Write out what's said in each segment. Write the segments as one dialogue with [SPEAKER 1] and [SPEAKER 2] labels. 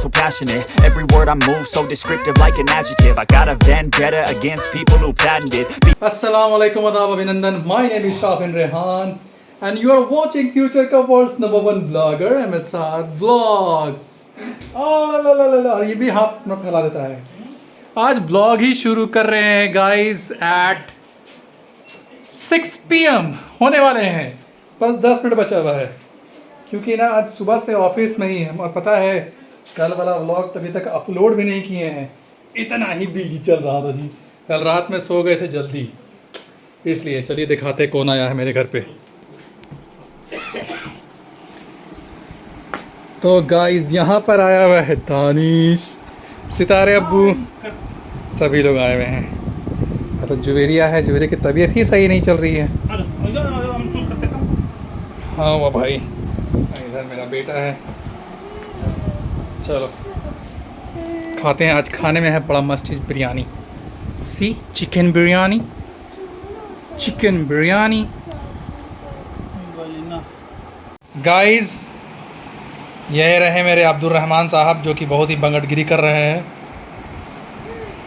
[SPEAKER 1] so passionate. Every word I move so descriptive like an adjective. I got a vendetta against people who patented.
[SPEAKER 2] Assalamu alaikum adab abhinandan. My name is Shafin Rehan and you are watching Future का world's #1 blogger MSR Vlogs. और ये भी हाथ में फैला देता है. आज ब्लॉग ही शुरू कर रहे हैं गाइस एट 6 PM होने वाले हैं. बस 10 मिनट बचा हुआ है क्योंकि ना आज सुबह से ऑफिस में ही है और पता है कल वाला व्लॉग तभी तक अपलोड भी नहीं किए हैं. इतना ही बिजी चल रहा था जी. कल रात में सो गए थे जल्दी इसलिए. चलिए दिखाते कौन आया है मेरे घर पे. तो गाइस यहाँ पर आया हुआ है दानिश, सितारे अब्बू, सभी लोग आए हुए हैं. तो जुवेरिया है. जुवेरिया की तबीयत ही सही नहीं चल रही है. हाँ वाह भाई. इधर मेरा बेटा है. चलो खाते हैं. आज खाने में है बड़ा मस्त चीज़ biryani. See chicken biryani. Chicken biryani guys. यह रहे मेरे अब्दुल रहमान साहब जो कि बहुत ही बंगटगिरी कर रहे हैं.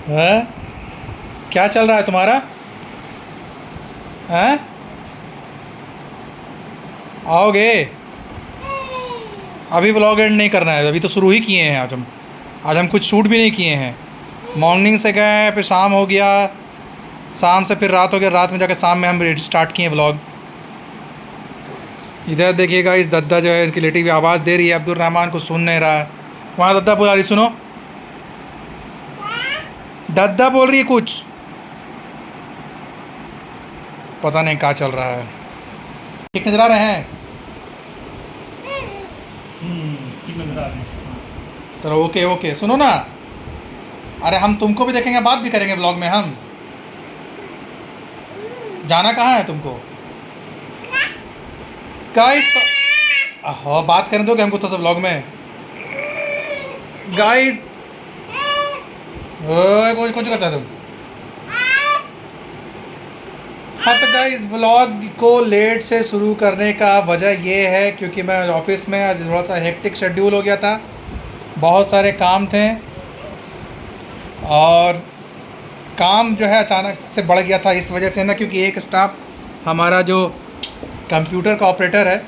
[SPEAKER 2] हैं? क्या चल रहा है तुम्हारा? हैं? आओगे? अभी व्लॉग एंड नहीं करना है. अभी तो शुरू ही किए हैं. आज हम कुछ शूट भी नहीं किए हैं. मॉर्निंग से गए, फिर शाम हो गया, शाम से फिर रात हो गया, रात में जाकर शाम में हम स्टार्ट किए व्लॉग. इधर देखिएगा इस दद्दा जो है इनकी लेटी हुई आवाज़ दे रही है. अब्दुल रहमान को सुन नहीं रहा है. वहाँ दद्दा बुला रही. सुनो, दद्दा बोल रही है कुछ. पता नहीं क्या चल रहा है. ठीक नजर आ रहे हैं. चलो ओके ओके. सुनो ना, अरे हम तुमको भी देखेंगे, बात भी करेंगे ब्लॉग में. हम जाना कहाँ है तुमको गाइस? तो हाँ बात करने दोगे हमको तो सब ब्लॉग में गाइस. कुछ करता है तुम. हाँ तो गाइस व्लॉग को लेट से शुरू करने का वजह ये है क्योंकि मैं ऑफिस में आज थोड़ा सा हेक्टिक शेड्यूल हो गया था. बहुत सारे काम थे और काम जो है अचानक से बढ़ गया था इस वजह से ना, क्योंकि एक स्टाफ हमारा जो कंप्यूटर का ऑपरेटर है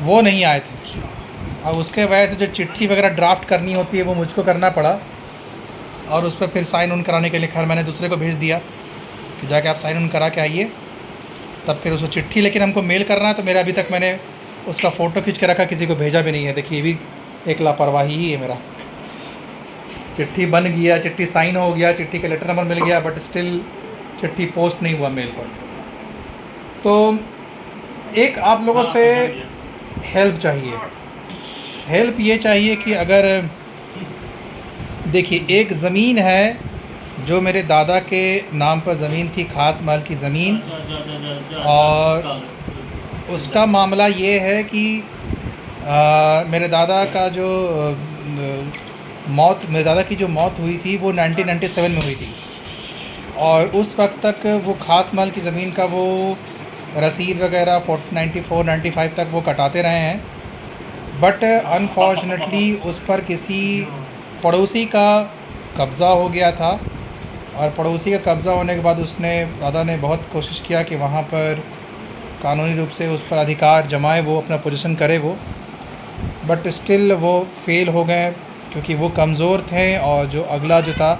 [SPEAKER 2] वो नहीं आए थे और उसके वजह से जो चिट्ठी वगैरह ड्राफ्ट करनी होती है वो मुझको करना पड़ा. और उस पर फिर साइन उन कराने के लिए खैर मैंने दूसरे को भेज दिया कि जाके आप साइन उन करा के आइए. तब फिर उसको चिट्ठी लेकिन हमको मेल करना है तो मेरा अभी तक मैंने उसका फ़ोटो खींच के रखा, किसी को भेजा भी नहीं है. देखिए ये भी एक लापरवाही ही है मेरा. चिट्ठी बन गया, चिट्ठी साइन हो गया, चिट्ठी का लेटर नंबर मिल गया, बट स्टिल चिट्ठी पोस्ट नहीं हुआ मेल पर. तो एक आप लोगों से हेल्प चाहिए. हेल्प ये चाहिए कि अगर देखिए एक ज़मीन है जो मेरे दादा के नाम पर ज़मीन थी, खास माल की ज़मीन, और उसका मामला ये है कि मेरे दादा का जो मेरे दादा की जो मौत हुई थी वो 1997 में हुई थी और उस वक्त तक वो खास माल की ज़मीन का वो रसीद वगैरह 94-95 तक वो कटाते रहे हैं. बट अनफॉर्चुनेटली उस पर किसी पड़ोसी का कब्ज़ा हो गया था और पड़ोसी का कब्ज़ा होने के बाद दादा ने बहुत कोशिश किया कि वहाँ पर कानूनी रूप से उस पर अधिकार जमाए, वो अपना पोजीशन करे वो. बट स्टिल वो फेल हो गए क्योंकि वो कमज़ोर थे और जो अगला जो था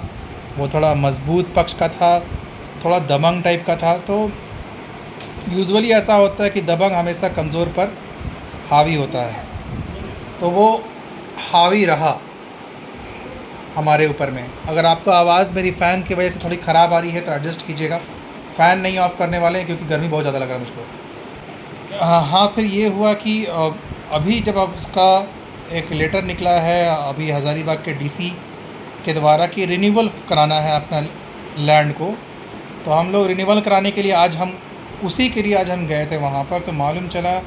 [SPEAKER 2] वो थोड़ा मजबूत पक्ष का था, थोड़ा दबंग टाइप का था. तो यूजुअली ऐसा होता है कि दबंग हमेशा कमज़ोर पर हावी होता है. तो वो हावी रहा हमारे ऊपर में. अगर आपको आवाज़ मेरी फ़ैन की वजह से थोड़ी ख़राब आ रही है तो एडजस्ट कीजिएगा. फ़ैन नहीं ऑफ़ करने वाले हैं क्योंकि गर्मी बहुत ज़्यादा लग रहा है मुझको. हाँ फिर ये हुआ कि अभी जब अब उसका एक लेटर निकला है अभी हज़ारीबाग के डीसी के द्वारा कि रिन्यूअल कराना है अपना लैंड को, तो हम लोग रिन्यूअल कराने के लिए आज हम गए थे वहाँ पर. तो मालूम चला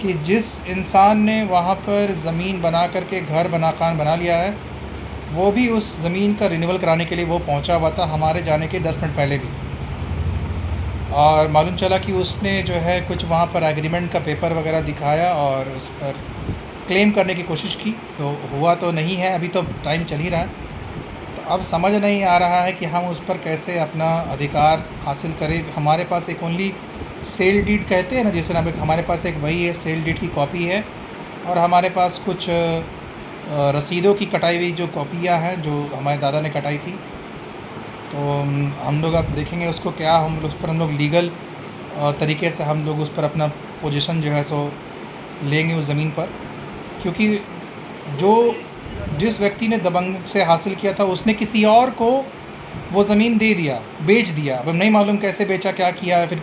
[SPEAKER 2] कि जिस इंसान ने वहाँ पर ज़मीन बना करके घर मकान बना लिया है वो भी उस ज़मीन का रिन्यूअल कराने के लिए वो पहुँचा हुआ था हमारे जाने के 10 मिनट पहले भी. और मालूम चला कि उसने जो है कुछ वहाँ पर एग्रीमेंट का पेपर वगैरह दिखाया और उस पर क्लेम करने की कोशिश की, तो हुआ तो नहीं है, अभी तो टाइम चल ही रहा है। तो अब समझ नहीं आ रहा है कि हम उस पर कैसे अपना अधिकार हासिल करें। हमारे पास एक ओनली सेल डीड कहते हैं ना, जैसे ना हमारे पास एक वही है, सेल डीड की कॉपी है, और हमारे पास कुछ रसीदों की कटाई हुई जो कॉपियाँ हैं जो हमारे दादा ने कटाई थी। तो हम लोग अब देखेंगे उसको क्या, हम लोग उस पर हम लोग लीगल तरीके से हम लोग उस पर अपना पोजीशन जो है सो लेंगे उस ज़मीन पर, क्योंकि जो जिस व्यक्ति ने दबंग से हासिल किया था उसने किसी और को वो ज़मीन दे दिया, बेच दिया। अब नहीं मालूम कैसे बेचा, क्या किया, फिर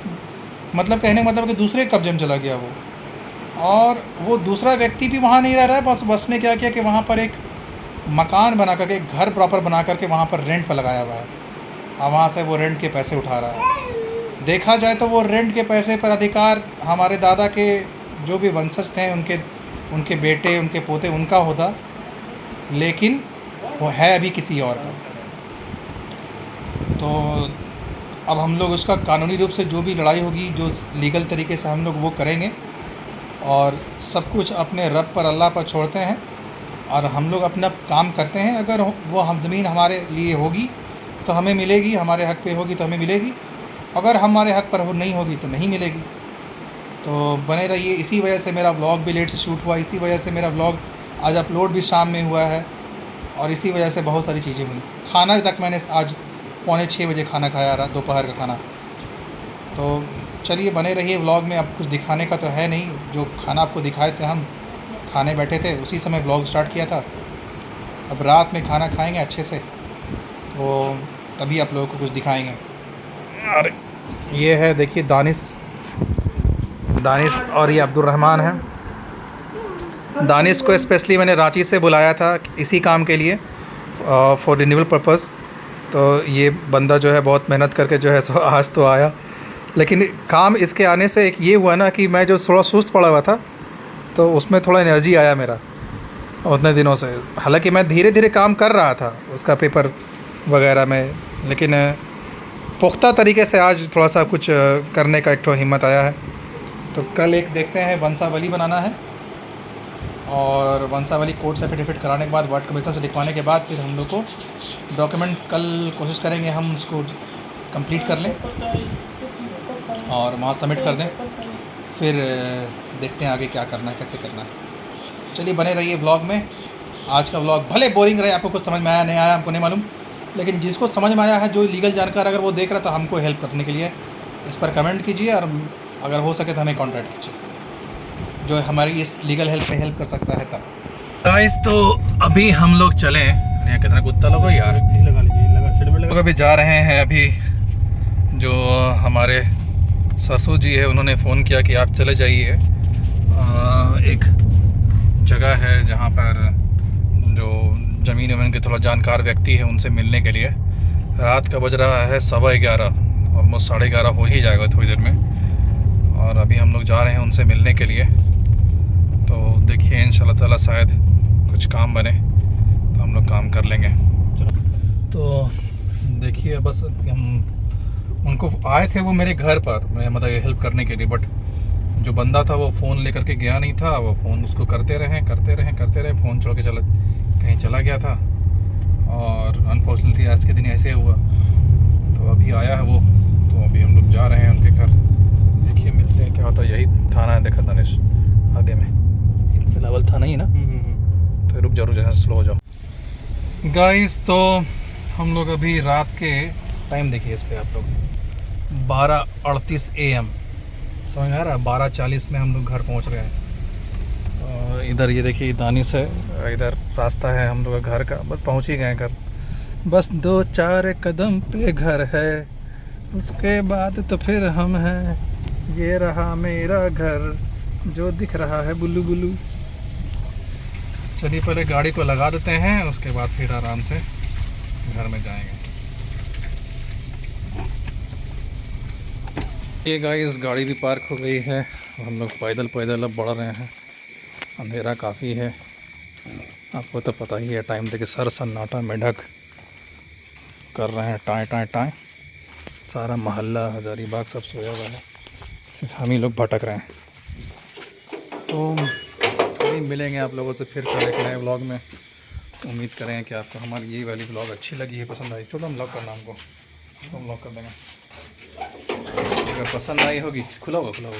[SPEAKER 2] मतलब कहने का मतलब कि दूसरे कब्जे में चला गया वो, और वो दूसरा व्यक्ति भी वहाँ नहीं रह रहा है। बस उसने क्या किया कि वहाँ पर एक मकान बना करके, एक घर प्रॉपर बना करके वहाँ पर रेंट पर लगाया हुआ है, और वहाँ से वो रेंट के पैसे उठा रहा है। देखा जाए तो वो रेंट के पैसे पर अधिकार हमारे दादा के जो भी वंशज थे, उनके बेटे, उनके पोते, उनका होता, लेकिन वो है अभी किसी और का। तो अब हम लोग उसका कानूनी रूप से जो भी लड़ाई होगी, जो लीगल तरीके से हम लोग वो करेंगे, और सब कुछ अपने रब पर, अल्लाह पर छोड़ते हैं, और हम लोग अपना काम करते हैं। अगर वो हम ज़मीन हमारे लिए होगी तो हमें मिलेगी, हमारे हक़ पे होगी तो हमें मिलेगी, अगर हमारे हक़ पर नहीं होगी तो नहीं मिलेगी। तो बने रहिए। इसी वजह से मेरा व्लॉग भी लेट से शूट हुआ, इसी वजह से मेरा व्लॉग आज अपलोड भी शाम में हुआ है, और इसी वजह से बहुत सारी चीज़ें हुई। खाना तक मैंने आज 5:45 बजे खाना खाया रहा, दोपहर का खाना। तो चलिए बने रहिए व्लॉग में। अब कुछ दिखाने का तो है नहीं, जो खाना आपको दिखाए थे, हम खाने बैठे थे उसी समय व्लॉग स्टार्ट किया था। अब रात में खाना खाएंगे अच्छे से, तो तभी आप लोगों को कुछ दिखाएंगे। अरे ये है, देखिए दानिश और ये अब्दुर्रहमान है। दानिश को स्पेशली मैंने रांची से बुलाया था इसी काम के लिए, फॉर रिन्यूअल पर्पज़। तो ये बंदा जो है बहुत मेहनत करके जो है सो आज तो आया, लेकिन काम इसके आने से एक ये हुआ ना कि मैं जो थोड़ा सुस्त पड़ा हुआ था, तो उसमें थोड़ा एनर्जी आया मेरा उतने दिनों से। हालांकि मैं धीरे धीरे काम कर रहा था उसका पेपर वगैरह में, लेकिन पुख्ता तरीके से आज थोड़ा सा कुछ करने का एक तो हिम्मत आया है। तो कल एक देखते हैं, वंशावली बनाना है, और वंशावली कोर्ट से एफिडेविट कराने के बाद, वार्ड कमिश्नर से लिखवाने के बाद, फिर हम लोग को डॉक्यूमेंट कल कोशिश करेंगे हम उसको कंप्लीट कर लें और वहाँ सबमिट कर दें। फिर देखते हैं आगे क्या करना है, कैसे करना है। चलिए बने रहिए ब्लॉग में। आज का ब्लॉग भले बोरिंग रहे, आपको कुछ समझ में आया नहीं आया हमको नहीं मालूम, लेकिन जिसको समझ में आया है, जो लीगल जानकार अगर वो देख रहा, तो हमको हेल्प करने के लिए इस पर कमेंट कीजिए, और अगर हो सके तो हमें कॉन्टैक्ट कीजिए, जो हमारी इस लीगल हेल्प में हेल्प कर सकता है। तब गाइस, तो अभी हम लोग चले, यहाँ कितना कुत्ता लोग यार, लगा लीजिए, लोग अभी जा रहे हैं। अभी जो हमारे ससुर जी है, उन्होंने फ़ोन किया कि आप चले जाइए, एक जगह है जहाँ पर जो ज़मीन वमीन के थोड़ा जानकार व्यक्ति है, उनसे मिलने के लिए। रात का बज रहा है 11:15, ऑलमोस्ट 11:30 हो ही जाएगा थोड़ी देर में, और अभी हम लोग जा रहे हैं उनसे मिलने के लिए। तो देखिए इंशाल्लाह ताला शायद कुछ काम बने तो हम लोग काम कर लेंगे। तो देखिए बस हम उनको आए थे, वो मेरे घर पर, मैं मतलब हेल्प करने के लिए, बट जो बंदा था वो फ़ोन लेकर के गया नहीं था। वो फ़ोन उसको करते रहे, फ़ोन छोड़ के कहीं चला गया था, और अनफॉर्चुनेटली आज के दिन ऐसे हुआ। तो अभी आया है वो, तो अभी हम लोग जा रहे हैं उनके घर। देखिए मिलते हैं क्या होता है। यही थाना है, देखा दानिश आगे में, बिलावल थाना ही ना। तो रुक जाओ, जैसे स्लो हो जाओ गाइस। तो हम लोग अभी रात के टाइम देखिए इस पर आप लोग, 12:38 AM, समझ में आ रहा है। 12:40 में हम लोग घर पहुंच रहे हैं। इधर ये देखिए दानिश है, इधर रास्ता है हम लोग घर का, बस पहुंच ही गए घर। बस 2-4 कदम पे घर है, उसके बाद तो फिर हम हैं। ये रहा मेरा घर जो दिख रहा है बुल्लू बुल्लू। चलिए पहले गाड़ी को लगा देते हैं, उसके बाद फिर आराम से घर में जाएंगे। ये गाइस गाड़ी भी पार्क हो गई है, हम लोग पैदल अब बढ़ रहे हैं। अंधेरा काफ़ी है, आपको तो पता ही है। टाइम देखिए, सर सन्नाटा मेढक कर रहे हैं, टाएं। सारा मोहल्ला हजारीबाग सब सोया हुआ है, सिर्फ हम ही लोग भटक रहे हैं। तो अभी मिलेंगे आप लोगों से फिर कल एक नए व्लॉग में। उम्मीद करें कि आपको हमारी ये वाली व्लॉग अच्छी लगी है, पसंद आई। छोटा व्लॉग करना हमको, तो हम व्लॉग कर देंगे। अगर पसंद आई होगी, खुला होगा।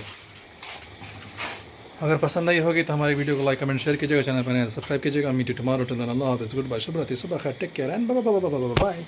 [SPEAKER 2] अगर पसंद आई होगी तो हमारी वीडियो को लाइक कमेंट शेयर कीजिएगा, चैनल पर सब्सक्राइब कीजिएगा। मीट टुमारो, अल्लाह हाफिज़, गुड बाय, शुभ रात्रि, सुबह खैर, take care and bye bye bye bye.